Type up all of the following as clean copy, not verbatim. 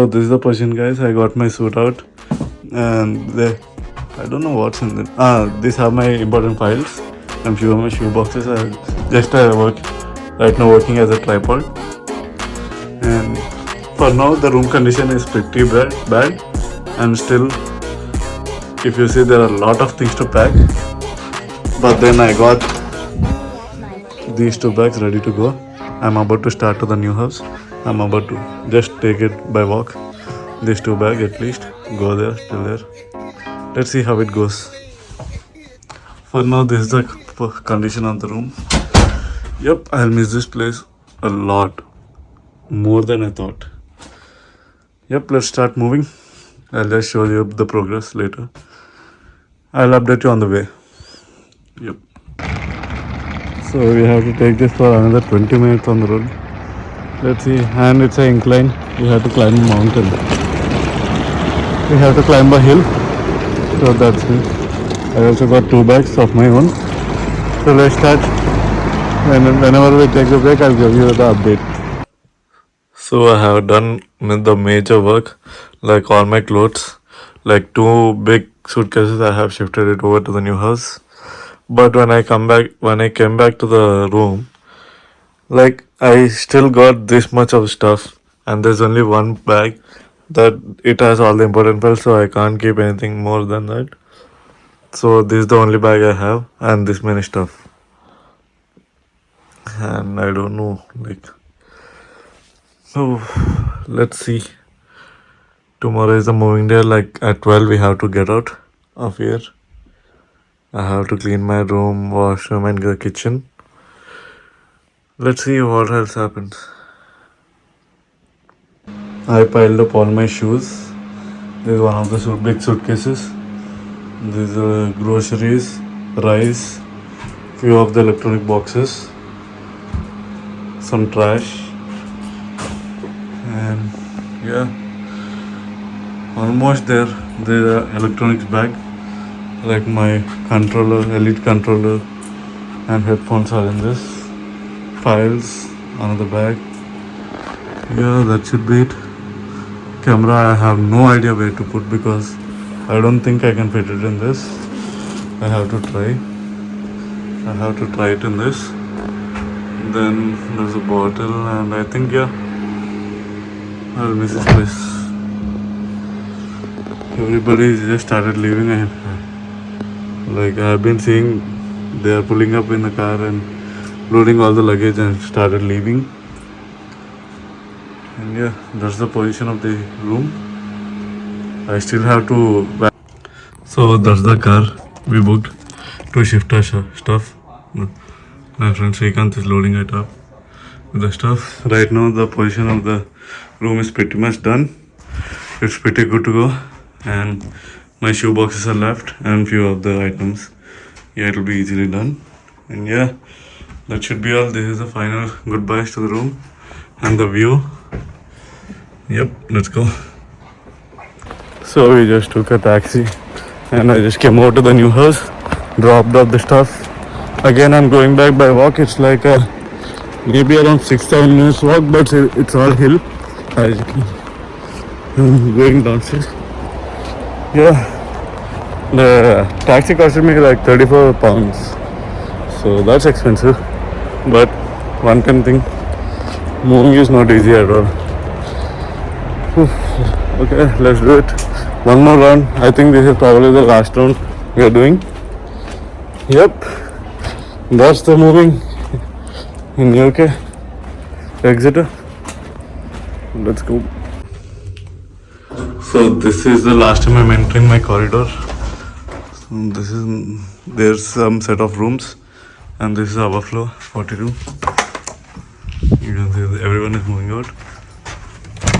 So this is the position, guys. I got my suit out, and I don't know what's in it. These are my important files and few of my shoe boxes. I work right now working as a tripod, and for now the room condition is pretty bad, and still, if you see, there are a lot of things to pack. But then I got these 2 bags ready to go. I'm about to start to the new house. I'm about to just take it by walk. These 2 bags at least. Go there, till there. Let's see how it goes. For now, this is the condition of the room. Yep, I'll miss this place a lot. More than I thought. Yep, let's start moving. I'll just show you the progress later. I'll update you on the way. Yep. So we have to take this for another 20 minutes on the road. Let's see, and it's an incline. We have to climb a mountain. We have to climb a hill. So that's me. I also got 2 bags of my own. So let's start. Whenever we take the break, I'll give you the update. So I have done the major work, like all my clothes, like 2 big suitcases. I have shifted it over to the new house. But when I came back to the room, like I still got this much of stuff, and there's only 1 bag that it has all the important files, so I can't keep anything more than that. So this is the only bag I have, and this many stuff. And I don't know, like, so let's see. Tomorrow is the moving day. Like at 12 we have to get out of here. I have to clean my room, washroom, and the kitchen. Let's see what else happens. I piled up all my shoes. This is one of the big suitcases. These are groceries, rice, few of the electronic boxes, some trash, and yeah, almost there. The electronics bag, like my controller, elite controller, and headphones are in this. Files, another bag. Yeah, that should be it. Camera, I have no idea where to put because I don't think I can fit it in this. I have to try it in this. Then there's a bottle, and I think, yeah, I'll miss this place. Everybody just started leaving, and like I've been seeing they are pulling up in the car and loading all the luggage and started leaving. And yeah, that's the position of the room. I still have to. So that's the car we booked to shift our stuff. My friend Srikanth is loading it up with the stuff. Right now the position of the room is pretty much done. It's pretty good to go, and my shoe boxes are left and few of the items. Yeah, it'll be easily done. And yeah, that should be all. This is the final goodbyes to the room and the view. Yep, let's go. So we just took a taxi, and I just came out to the new house, dropped off the stuff. Again, I'm going back by walk. It's like maybe around 6-7 minutes walk, but it's all hill. I'm going downstairs. Yeah, the taxi costed me like 34 pounds. So that's expensive. But one can think, moving is not easy at all. Okay, let's do it. One more round. I think this is probably the last round we are doing. Yep, that's the moving in UK. Exeter. Let's go. So this is the last time I'm entering my corridor. So there's some set of rooms, and this is our floor 42. You can see that everyone is moving out.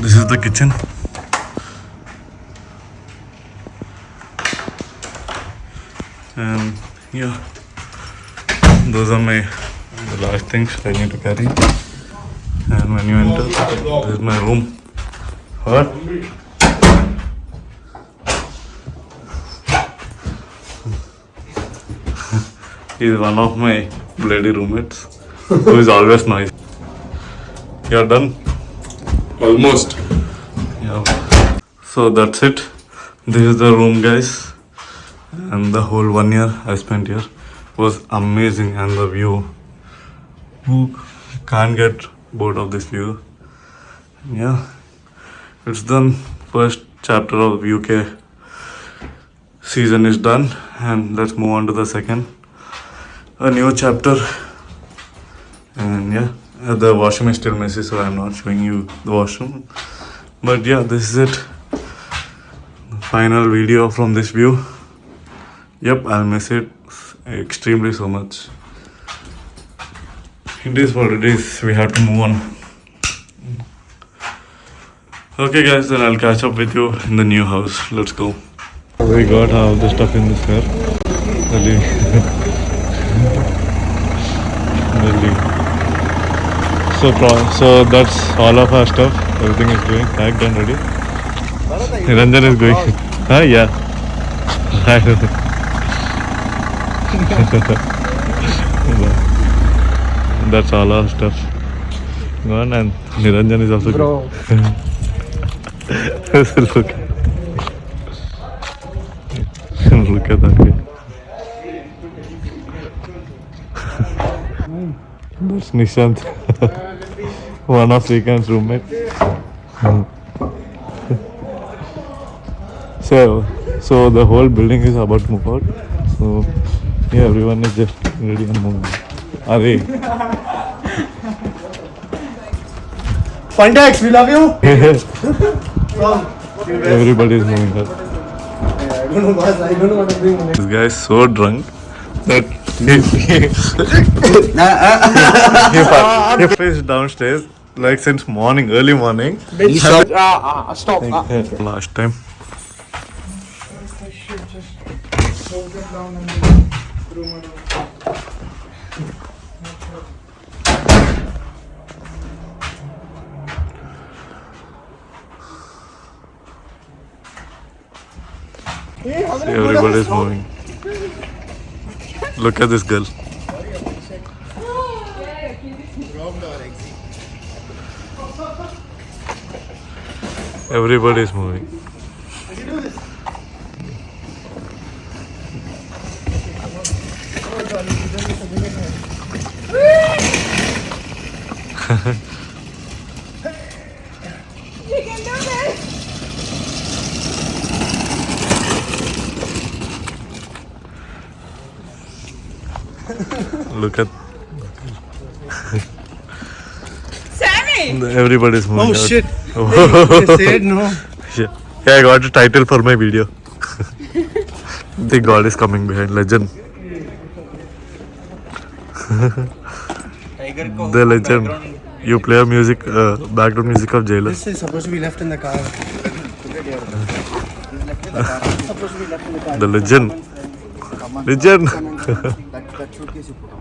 This is the kitchen. And yeah, those are the last things I need to carry. And when you enter, this is my room. What? He's one of my bloody roommates who is always nice. You're done? Almost. Yeah. So that's it. This is the room, guys. And the whole 1 year I spent here was amazing, and the view. Who can't get bored of this view? Yeah, it's done. First chapter of UK season is done, and let's move on to the second. A new chapter. And yeah, the washroom is still messy, so I'm not showing you the washroom. But yeah, this is it. Final video from this view. Yep, I'll miss it extremely so much. It is what it is. We have to move on. Okay, guys, then I'll catch up with you in the new house. Let's go. We got all the stuff in this car. Really. So that's all of our stuff. Everything is going packed and ready. Ranjan is going. Yeah. That's all our stuff gone, and Niranjan is also going. Look at that guy. That's Nishant, one of Srikanth's roommate. So the whole building is about to move out. So yeah, everyone is just ready and moving. Are Pontex, we love you. everybody is moving out. I don't know what to bring. This guy is so drunk that he is downstairs like since morning, early morning. Stop. Last time. Everybody is moving. Look at this girl. Everybody is moving. Look at Sammy! everybody is moving. Oh out. shit. Oh. They said no. Yeah, I got a title for my video. The God is coming behind. Legend. The legend. You play a music, background music of Jailer. This is supposed to be left in the car. Supposed to be left in the car. The legend. Legend. That showcase you put on.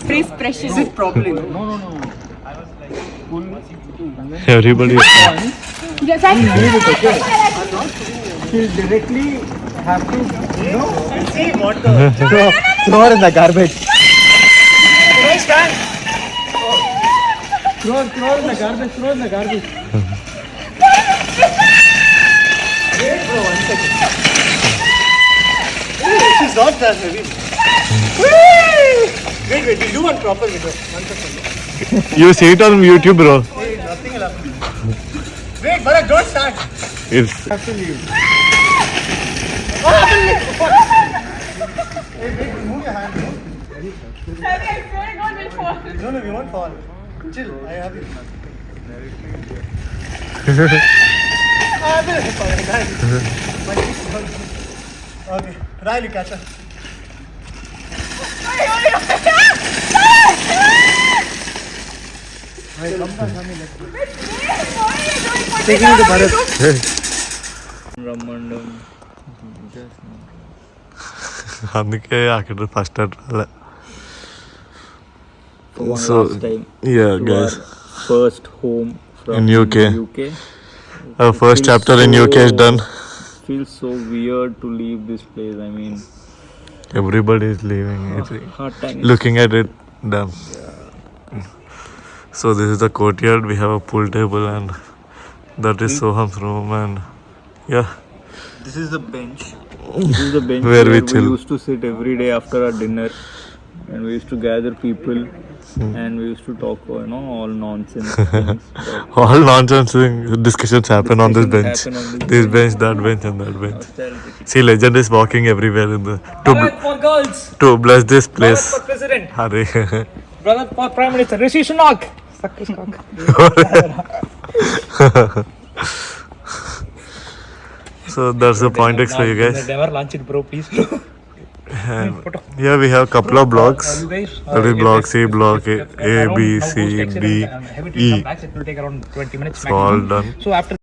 Freeze pressure. Sit properly. No. Everybody is Yes, I She'll directly have to, see what the throw her in the garbage. Throw her in the garbage. Throw her in the garbage. Wait, bro, 1 second. She's not that heavy. Wait, we'll do one proper video. 1 second. You see it on YouTube, bro. Hey, nothing will happen. Wait, Bharat, don't start. It's Have to leave. Hey, wait, move your hand. No, we won't fall. Chill, I have you. Okay, Riley, catch her. Hey, come down, taking you to Bharat. అందుకే అక్కడ first రాలే. So, yeah, guys. First home from In UK. UK. Our first chapter in UK is done. Feels so weird to leave this place. I mean, Everybody is leaving. It's hard time. looking at it done. So this is the courtyard. We have a pool table and That is Soham's room, and yeah, This is the bench. This is the bench Where where we we chill. used to sit every day after our dinner, and we used to gather people, and we used to talk, all nonsense things. all nonsense discussions happen on this bench. Discussions happen on This bench, that bench, and that bench. Nostalgic. See, legend is walking everywhere in the Bharat for girls. to bless this Bharat place. for president. Hare. Bharat for prime minister. Rishi Sunak. Suck his cock. So that's the point X for you guys. Never launch it, bro. Please. And yeah, we have a couple of blocks. You guys. That is block C, block A, B, C, D, E. It will take around 20 minutes. It's all maximum. done. So after